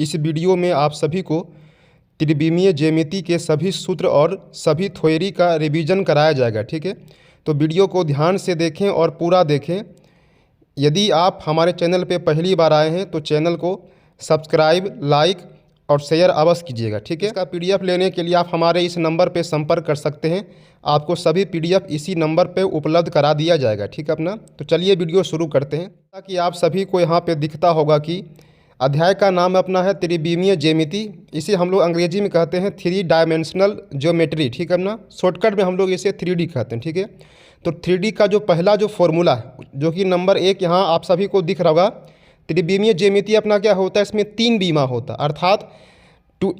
इस वीडियो में आप सभी को त्रिविमीय ज्यामिति के सभी सूत्र और सभी थ्योरी का रिवीजन कराया जाएगा। ठीक है, तो वीडियो को ध्यान से देखें और पूरा देखें। यदि आप हमारे चैनल पे पहली बार आए हैं तो चैनल को सब्सक्राइब, लाइक और शेयर अवश्य कीजिएगा। ठीक है, इसका पीडीएफ लेने के लिए आप हमारे इस नंबर पे संपर्क कर सकते हैं। आपको सभी पीडीएफ इसी नंबर पे उपलब्ध करा दिया जाएगा। ठीक है अपना, तो चलिए वीडियो शुरू करते हैं। ताकि आप सभी को यहाँ पे दिखता होगा कि अध्याय का नाम अपना है त्रिविमीय ज्यामिति। इसे हम लोग अंग्रेजी में कहते हैं 3 डायमेंशनल ज्योमेट्री। ठीक है अपना, शॉर्टकट में हम लोग इसे 3D कहते हैं। ठीक है, तो 3D का जो पहला जो फॉर्मूला है, जो कि नंबर 1 यहाँ आप सभी को दिख रहा होगा। त्रिविमीय ज्यामिति अपना क्या होता है, इसमें 3 बीमा होता है, अर्थात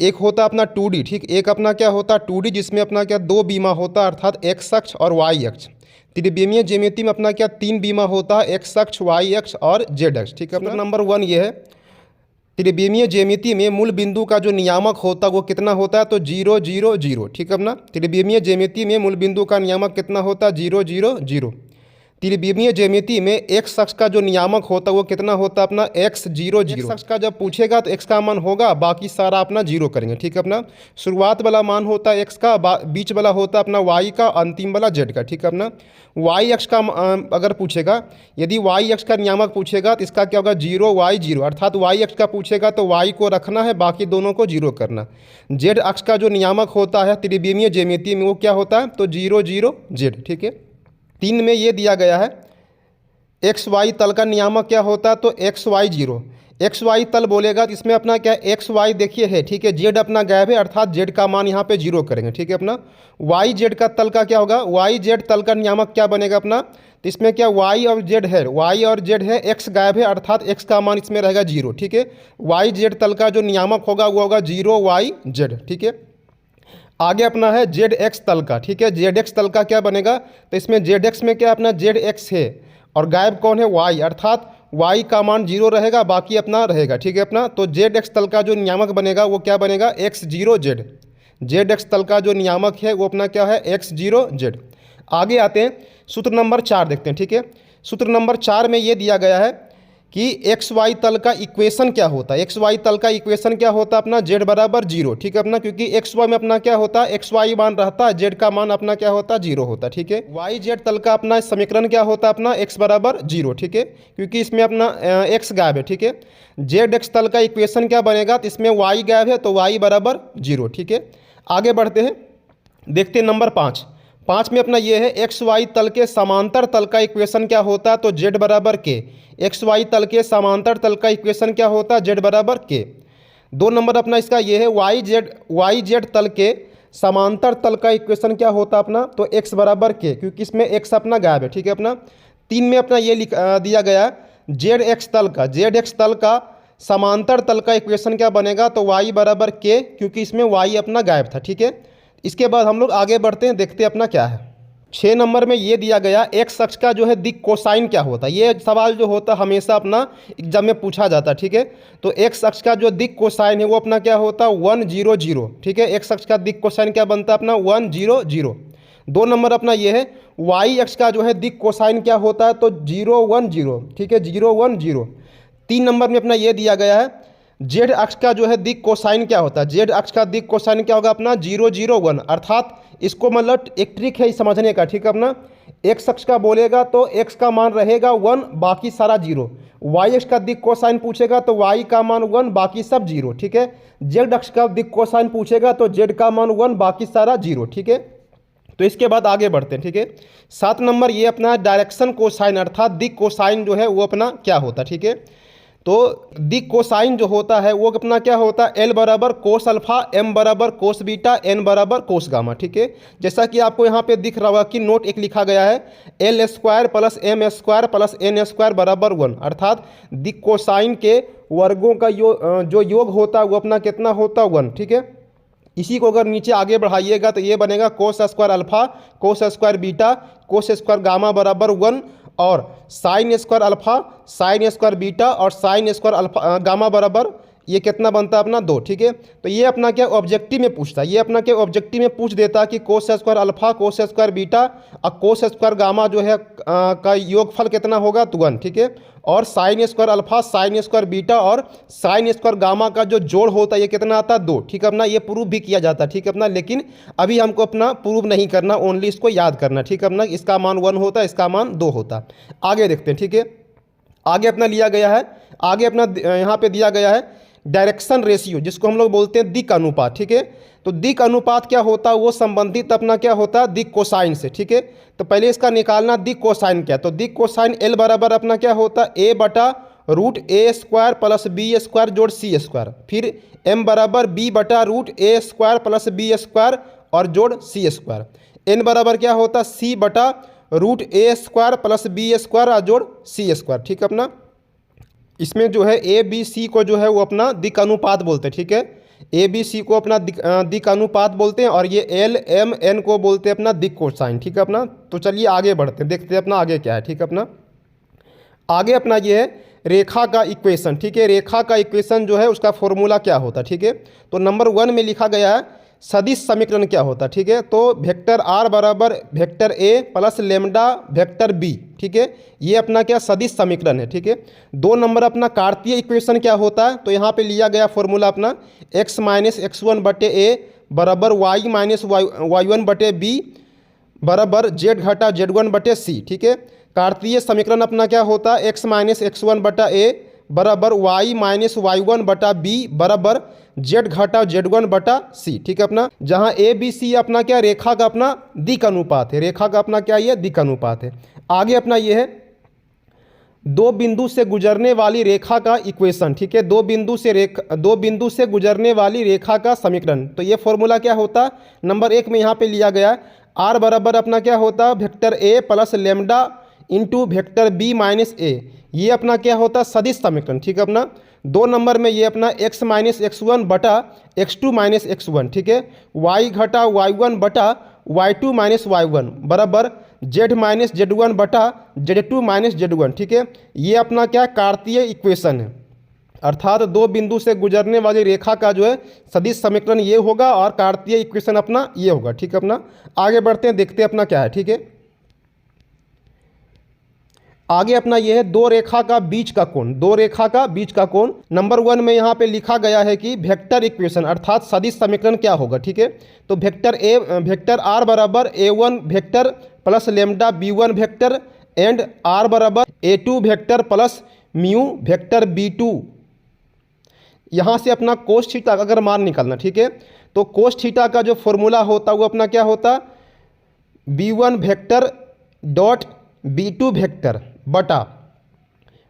एक होता अपना 2D। ठीक, एक अपना क्या होता है 2D, जिसमें अपना क्या 2 बीमा होता है, अर्थात एक्स अक्ष और वाई अक्ष। त्रिविमीय ज्यामिति में अपना क्या 3 बीमा होता है, एक्स अक्ष, वाई अक्ष और जेड अक्ष। ठीक है अपना, नंबर 1 ये है। त्रिविमीय ज्यामिति में मूल बिंदु का जो नियामक होता है वो कितना होता है, तो 0 0 0। ठीक है अपना, त्रिविमीय ज्यामिति में मूल बिंदु का नियामक कितना होता है, 0 0 0। त्रिविमीय ज्यामिति में एक्स अक्ष का जो नियामक होता है वो कितना होता है अपना, x 0 0। एक्स अक्ष का जब पूछेगा तो x का मान होगा, बाकी सारा अपना 0 करेंगे। ठीक है अपना, शुरुआत वाला मान होता है x का, बीच वाला होता है अपना y का, अंतिम वाला z का। ठीक है अपना, y अक्ष का अगर पूछेगा, यदि y अक्ष का नियामक पूछेगा तो इसका क्या होगा, 0 y 0, अर्थात y अक्ष का पूछेगा तो y को रखना है, बाकी दोनों को 0 करना। z अक्ष का जो नियामक होता है त्रिविमीय ज्यामिति में वो क्या होता है, तो 0 0 z। ठीक है, 3 में ये दिया गया है एक्स वाई तल का नियामक क्या होता है, तो एक्स वाई 0। एक्स वाई तल बोलेगा तो इसमें अपना क्या एक्स वाई देखिए है। ठीक है, जेड अपना गायब है, अर्थात जेड का मान यहाँ पे 0 करेंगे। ठीक है अपना, वाई जेड का तल का क्या होगा, वाई जेड तल का नियामक क्या बनेगा अपना, तो इसमें क्या वाई और जेड है, वाई और जेड है, एक्स गायब है, अर्थात एक्स का मान इसमें रहेगा 0। ठीक है, वाई जेड तल का जो नियामक होगा वो होगा 0 वाई जेड। ठीक है, आगे अपना है जेड एक्स तल का। ठीक है, जेड एक्स तल का क्या बनेगा, तो इसमें जेड एक्स में क्या अपना जेड एक्स है और गायब कौन है, वाई, अर्थात वाई का मान 0 रहेगा, बाकी अपना रहेगा। ठीक है अपना, तो जेड एक्स तल का जो नियामक बनेगा वो क्या बनेगा, एक्स 0 जेड। जेड एक्स तल का जो नियामक है वो अपना क्या है, एक्स 0 जेड। आगे आते हैं, सूत्र नंबर 4 देखते हैं। ठीक है, सूत्र नंबर 4 में ये दिया गया है कि एक्स वाई तल का इक्वेशन क्या होता है। एक्स वाई तल का इक्वेशन क्या होता है अपना, जेड बराबर 0। ठीक है अपना, क्योंकि एक्स वाई में अपना क्या होता है, एक्स वाई मान रहता है, जेड का मान अपना क्या होता है, 0 होता है। ठीक है, वाई जेड तल का अपना समीकरण क्या होता है अपना, एक्स बराबर 0। ठीक है, क्योंकि इसमें अपना एक्स गायब है। ठीक है, जेड एक्स तल का इक्वेशन क्या बनेगा, तो इसमें वाई गायब है तो वाई बराबर 0। ठीक है, आगे बढ़ते हैं, देखते हैं नंबर 5 में अपना ये है एक्स वाई तल के समांतर तल का इक्वेशन क्या होता है, तो जेड बराबर के। एक्स वाई तल के समांतर तल का इक्वेशन क्या होता है, जेड बराबर के। 2 नंबर अपना इसका ये है वाई जेड तल के समांतर तल का इक्वेशन क्या होता है अपना, तो एक्स बराबर के, क्योंकि इसमें एक्स अपना गायब है। ठीक है अपना, 3 में अपना ये दिया गया जेड एक्स तल का समांतर तल का इक्वेशन क्या बनेगा, तो वाई बराबर के, क्योंकि इसमें वाई अपना गायब था। ठीक है, इसके बाद हम लोग आगे बढ़ते हैं, देखते हैं अपना क्या है। 6 नंबर में ये दिया गया एक्स अक्ष का जो है दिक् कोसाइन क्या होता है। ये सवाल जो होता है हमेशा अपना एग्जाम में पूछा जाता है। ठीक है, तो एक्स अक्ष का जो दिक् कोसाइन है वो अपना क्या होता है, 1 0 0। ठीक है, एक्स अक्ष का दिक् कोसाइन क्या बनता है अपना, 1 0 0। 2 नंबर अपना ये है वाई अक्ष का जो है दिक् कोसाइन क्या होता है, तो 0 1 0। ठीक है, 0 1 0। 3 नंबर में अपना ये दिया गया है जेड अक्ष का जो है दिक् कोसाइन क्या होता है। जेड अक्ष का दिक् कोसाइन क्या होगा अपना, 0 0 1, अर्थात इसको मतलब एक ट्रिक है समझने का। ठीक है अपना, एक्स अक्ष का बोलेगा तो एक्स का मान रहेगा 1, बाकी सारा 0। वाई अक्ष का दिक् कोसाइन पूछेगा तो वाई का मान 1, बाकी सब 0। ठीक है, जेड अक्ष का दिक् कोसाइन पूछेगा तो जेड का मान 1, बाकी सारा 0। ठीक है, तो इसके बाद आगे बढ़ते हैं। ठीक है, 7 नंबर ये अपना डायरेक्शन कोसाइन, अर्थात दिक् कोसाइन जो है वो अपना क्या होता है। ठीक है, तो दिक् कोसाइन जो होता है वो अपना क्या होता है, एल बराबर कोस अल्फा, एम बराबर कोस बीटा, एन बराबर कोस गामा। ठीक है, जैसा कि आपको यहाँ पे दिख रहा होगा कि नोट एक लिखा गया है L square plus M square plus N square बराबर 1, अर्थात दिक् कोसाइन के वर्गों का जो योग होता है वो अपना कितना होता है, 1। ठीक है, इसी को अगर नीचे आगे बढ़ाइएगा तो ये बनेगा cos square alpha, cos square beta, cos square gamma बराबर 1, और sine square alpha, sine square beta और साइन स्क्वायर अल्फा गामा बराबर ये कितना बनता है अपना 2। ठीक है, तो ये अपना क्या ऑब्जेक्टिव में पूछता है, ये अपना क्या ऑब्जेक्टिव में पूछ देता कि cos square alpha, cos square beta और कोस स्क्वायर गामा जो है का योगफल कितना होगा, तो 1। ठीक है, और sine square alpha, sine square beta और साइन स्क्वायर गामा का जो जोड़ होता है ये कितना आता है 2। ठीक है अपना, ये प्रूव भी किया जाता है। ठीक है अपना, लेकिन अभी हमको अपना प्रूव नहीं करना, ओनली इसको याद करना। ठीक है अपना, इसका मान 1 होता है, इसका मान 2 होता है। आगे देखते हैं। ठीक है, आगे अपना लिया गया है, आगे अपना यहाँ पे दिया गया है डायरेक्शन रेशियो, जिसको हम लोग बोलते हैं दिक् अनुपात। ठीक है, तो दिक् अनुपात क्या होता है, वो संबंधित अपना क्या होता है दिक् कोसाइन से। ठीक है, तो पहले इसका निकालना दिक् कोसाइन क्या, तो दिक् कोसाइन एल बराबर अपना क्या होता है ए बटा रूट ए स्क्वायर प्लस बी स्क्वायर जोड़ सी स्क्वायर, फिर एम बराबर बी बटा रूट ए स्क्वायर प्लस बी स्क्वायर और जोड़ सी स्क्वायर, एन बराबर क्या होता है सी बटा रूट ए स्क्वायर प्लस बी स्क्वायर और जोड़ सी स्क्वायर। ठीक है अपना, इसमें जो है ए बी सी को जो है वो अपना दिक् अनुपात बोलते हैं। ठीक है, ए बी सी को अपना दिक् अनुपात बोलते हैं और ये एल एम एन को बोलते हैं अपना दिक् कोसाइन। ठीक है अपना, तो चलिए आगे बढ़ते हैं, देखते हैं अपना आगे क्या है। ठीक है अपना, आगे अपना ये है रेखा का इक्वेशन। ठीक है, रेखा का इक्वेशन जो है उसका फॉर्मूला क्या होता है। ठीक है, तो नंबर 1 में लिखा गया है सदिश समीकरण क्या होता है। ठीक है, तो वेक्टर आर बराबर वेक्टर ए प्लस लेमडा वेक्टर बी। ठीक है, ये अपना क्या सदिश समीकरण है। ठीक है, 2 नंबर अपना कार्तीय इक्वेशन क्या होता है, तो यहाँ पे लिया गया फॉर्मूला अपना x माइनस x1 बटे ए बराबर y माइनस y1 बटे बी बराबर z घटा z1 बटे सी। ठीक है, कार्तीय समीकरण अपना क्या होता है x माइनस x1 बटा ए बराबर y माइनस y1 बटा बी बराबर z घटा z1 बटा सी। ठीक है अपना, जहाँ ए बी सी अपना क्या रेखा का अपना दिक् अनुपात है, रेखा का अपना क्या ये दिक् अनुपात है। आगे अपना ये है 2 बिंदु से गुजरने वाली रेखा का इक्वेशन। ठीक है, 2 बिंदु से गुजरने वाली रेखा का समीकरण, तो ये फॉर्मूला क्या होता है, नंबर 1 में यहाँ पे लिया गया आर बराबर अपना क्या होता है vector A plus lambda into vector b minus a, ये अपना क्या होता है सदिश समीकरण। ठीक है अपना, 2 नंबर में ये अपना x माइनस x1 बटा x2 माइनस x1। ठीक है, y घटा y1 बटा y2 माइनस y1 बराबर z माइनस z1 बटा z2 माइनस z1। ठीक है, ये अपना क्या कार्तीय इक्वेशन है, अर्थात 2 बिंदु से गुजरने वाली रेखा का जो है सदिश समीकरण ये होगा और कार्तीय इक्वेशन अपना ये होगा। ठीक है अपना, आगे बढ़ते हैं, देखते हैं अपना क्या है। ठीक है, आगे अपना यह है 2 रेखा का बीच का कोण, 2 रेखा का बीच का कोण। नंबर 1 में यहाँ पे लिखा गया है कि वेक्टर इक्वेशन अर्थात सदिश समीकरण क्या होगा। ठीक है, तो वेक्टर आर बराबर a1 vector plus lambda b1 vector and R बराबर a2 vector plus mu vector b2। यहाँ से अपना कोस थीटा अगर मान निकालना। ठीक है, तो कोस थीटा का जो फॉर्मूला होता वो अपना क्या होता b1 vector dot b2 vector बटा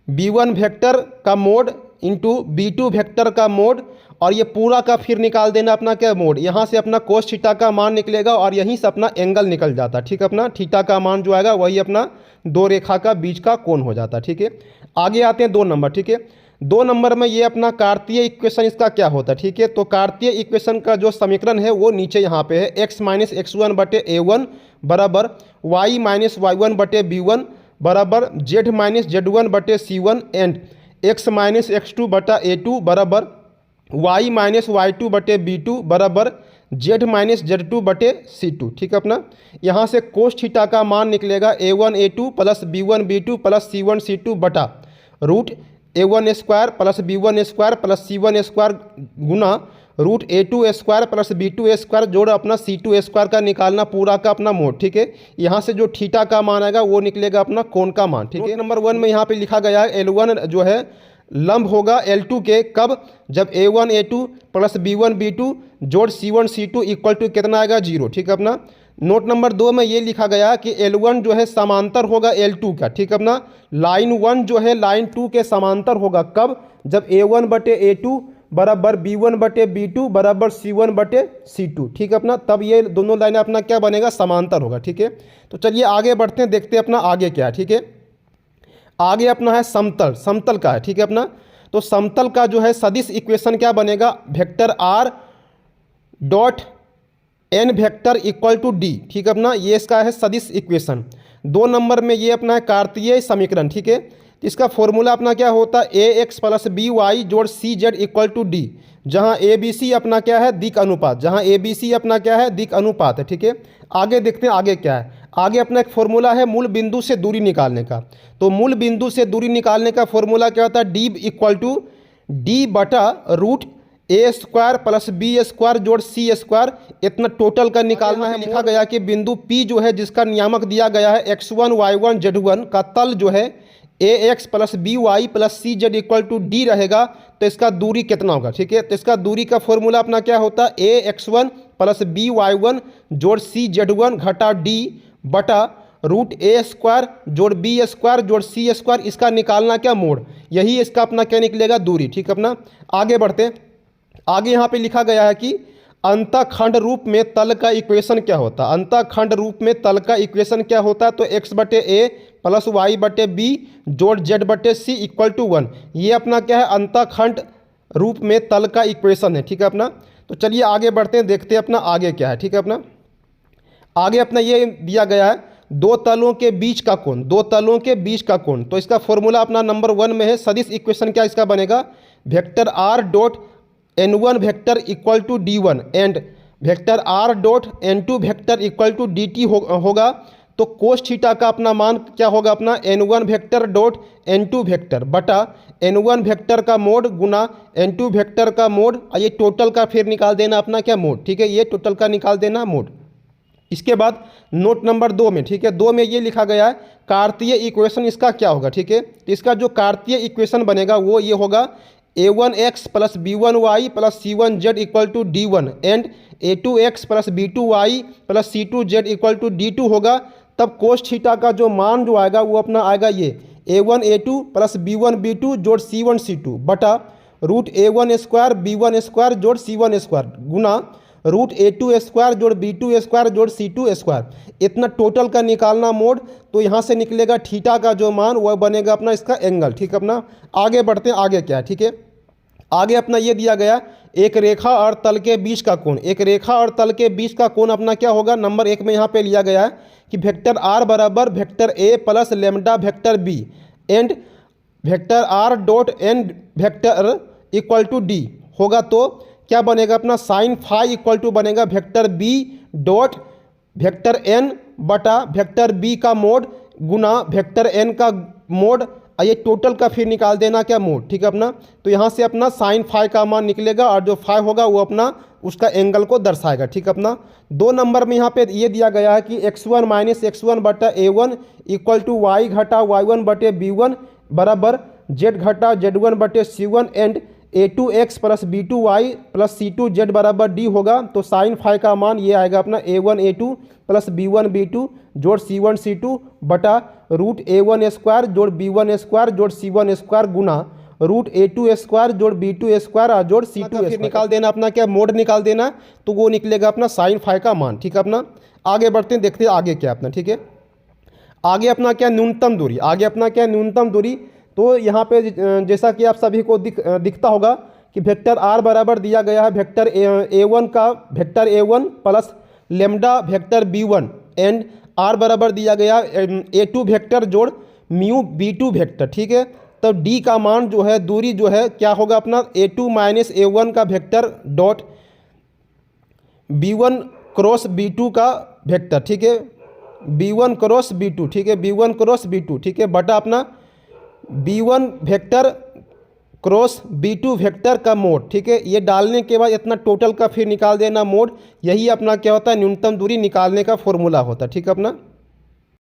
b1 वेक्टर का मोड इंटू b2 वेक्टर का मोड, और ये पूरा का फिर निकाल देना अपना क्या मोड, यहाँ से अपना कोस थीटा का मान निकलेगा और यहीं से अपना एंगल निकल जाता। ठीक है अपना, थीटा का मान जो आएगा वही अपना 2 रेखा का बीच का कोण हो जाता। ठीक है, आगे आते हैं 2 नंबर। ठीक है, 2 नंबर में ये अपना कार्तीय इक्वेशन इसका क्या होता है। ठीक है, तो कार्तीय इक्वेशन का जो समीकरण है वो नीचे यहाँ पे है x माइनस x1 बटे a1 बराबर y माइनस y1 बटे b1 बराबर z माइनस z1 बटे c1 and x minus x2 बटा a2 बराबर y माइनस y2 बटे b2 बराबर z माइनस z2 बटे c2। ठीक है अपना, यहाँ से कोस थीटा का मान निकलेगा a1 a2 plus b1 b2 plus c1 c2 बटा root a1 square plus b1 square plus c1 square गुना root a2 square plus b2 square जोड़ अपना c2 स्क्वायर का निकालना पूरा का अपना मोड। ठीक है, यहाँ से जो थीटा का मान आएगा वो निकलेगा अपना कोण का मान। ठीक है, नंबर 1 में यहाँ पे लिखा गया है L1 जो है लंब होगा L2 के, कब, जब a1 a2 plus b1 b2 जोड़ c1 c2 इक्वल टू कितना आएगा 0। ठीक है अपना, नोट नंबर 2 में ये लिखा गया कि L1 जो है समांतर होगा L2 का। ठीक है अपना, लाइन 1 जो है लाइन 2 के समांतर होगा, कब, जब a1 बटे a2 बराबर b1 बटे b2 बराबर c1 बटे c2। ठीक है अपना, तब ये दोनों लाइन अपना क्या बनेगा समांतर होगा। ठीक है, तो चलिए आगे बढ़ते हैं, देखते हैं अपना आगे क्या है। ठीक है, आगे अपना है समतल, समतल का है। ठीक है अपना, तो समतल का जो है सदिश इक्वेशन क्या बनेगा vector r dot n vector equal to d। ठीक है अपना, ये इसका है सदिश इक्वेशन। 2 नंबर में ये अपना है कार्तीय समीकरण। ठीक है, इसका फॉर्मूला अपना क्या होता है ax प्लस बी वाई जोड़ सी जेड इक्वल टू डी, जहाँ ए बी सी अपना क्या है दिक् अनुपात, जहाँ ए बी सी अपना क्या है दिक् अनुपात है। ठीक है, आगे देखते हैं आगे क्या है। आगे अपना एक फॉर्मूला है मूल बिंदु से दूरी निकालने का। तो मूल बिंदु से दूरी निकालने का फॉर्मूला क्या होता है, डी इक्वल टू डी बटा रूट ए स्क्वायर प्लस बी स्क्वायर जोड़ सी स्क्वायर, इतना टोटल का निकालना है। लिखा गया कि बिंदु P जो है जिसका नियामक दिया गया है x1 y1 z1 का तल जो है ax plus B Y plus C Z equal to D रहेगा, तो इसका दूरी कितना होगा, ठीक है। तो इसका दूरी का फॉर्मूला अपना क्या होता है, ax1 प्लस बी वाई1 जोड़ सी जेड1 घटा डी बटा रूट ए स्क्वायर जोड़ बी स्क्वायर जोड़ सी स्क्वायर, इसका निकालना क्या, मोड। यही इसका अपना क्या निकलेगा, दूरी, ठीक है। अपना आगे बढ़ते हैं। आगे यहाँ पे लिखा गया है कि अंतःखंड रूप में तल का इक्वेशन क्या होता है। अंतःखंड रूप में तल का इक्वेशन क्या होता है, तो x बटे ए प्लस वाई बटे बी जोड़ जेड बटे सी इक्वल टू 1। ये अपना क्या है, अंतःखंड रूप में तल का इक्वेशन है, ठीक है अपना। तो चलिए आगे बढ़ते हैं, देखते हैं अपना आगे क्या है, ठीक है अपना। आगे अपना ये दिया गया है दो तलों के बीच का कोण, दो तलों के बीच का कोण। तो इसका फॉर्मूला अपना नंबर 1 में है, सदिश इक्वेशन क्या इसका बनेगा, vector R dot n1 vector equal to d1 and vector r dot n2 vector equal to dt होगा। तो कोस थीटा का अपना मान क्या होगा, अपना n1 vector dot n2 vector बटा n1 वेक्टर का मोड गुना n2 वेक्टर का मोड, ये टोटल का फिर निकाल देना अपना क्या, मोड, ठीक है। ये टोटल का निकाल देना मोड। इसके बाद नोट नंबर 2 में, ठीक है, 2 में ये लिखा गया है कार्तीय इक्वेशन इसका क्या होगा, ठीक है। तो इसका जो कार्तीय इक्वेशन बनेगा वो ये होगा a1x plus b1y plus c1z equal to d1 and a2x plus b2y plus c2z equal to d2 होगा। तब कोस थीटा का जो मान जो आएगा वो अपना आएगा ये a1 a2 plus b1 b2 जोड़ c1 c2 बटा root a1 square b1 square जोड़ c1 स्क्वायर गुना रूट a2 स्क्वायर जोड़ b2 स्क्वायर जोड़ c2 स्क्वायर, इतना टोटल का निकालना मोड। तो यहाँ से निकलेगा थीटा का जो मान वह बनेगा अपना इसका एंगल, ठीक है अपना। आगे बढ़ते हैं, आगे क्या है, ठीक है। आगे अपना ये दिया गया एक रेखा और तल के बीच का कोण, एक रेखा और तल के बीच का कोण अपना क्या होगा, नंबर 1 में यहाँ पे लिया गया है कि वेक्टर आर बराबर vector A plus lambda vector B and vector R dot N vector equal to D होगा। तो क्या बनेगा अपना साइन फाई इक्वल टू बनेगा vector B dot vector N बटा वेक्टर बी का मोड गुना वेक्टर एन का मोड, ये टोटल का फिर निकाल देना क्या, मोड, ठीक है अपना। तो यहाँ से अपना साइन फाई का मान निकलेगा और जो फाई होगा वो अपना उसका एंगल को दर्शाएगा, ठीक है अपना। 2 नंबर में यहाँ पे ये दिया गया है कि x1 माइनस x1 बटा a1 इक्वल टू वाई घटा y1 बटे b1 बराबर z घटा z1 बटे c1 and a2x plus b2y plus c2z बराबर d होगा। तो साइन फाई का मान ये आएगा अपना a1 a2 plus b1 b2 जोड़ c1 c2 बटा रूट a1 स्क्वायर जोड़ b1 स्क्वायर जोड़ c1 स्क्वायर गुना रूट a2 स्क्वायर जोड़ b2 स्क्वायर जोड़ c2 स्क्वायर, निकाल देना अपना क्या, मोड निकाल देना। तो वो निकलेगा अपना साइन फाई का मान, ठीक है अपना। आगे बढ़ते हैं, देखते हैं आगे क्या अपना, ठीक है। आगे अपना क्या, न्यूनतम दूरी, आगे अपना क्या, न्यूनतम दूरी। तो यहाँ पे जैसा कि आप सभी को दिखता होगा कि वेक्टर आर बराबर दिया गया है वेक्टर a1 का vector a1 plus lambda vector b1 and R बराबर दिया गया a2 वेक्टर जोड़ म्यू b2 वेक्टर, ठीक है। तब d का मान जो है, दूरी जो है क्या होगा अपना a2 माइनस a1 का vector dot b1 cross b2 का वेक्टर, ठीक है, b1 क्रॉस b2, ठीक है, b1 क्रॉस b2, ठीक है, बटा अपना b1 vector cross b2 vector का मोड, ठीक है। ये डालने के बाद इतना टोटल का फिर निकाल देना मोड। यही अपना क्या होता है, न्यूनतम दूरी निकालने का फॉर्मूला होता है, ठीक है अपना।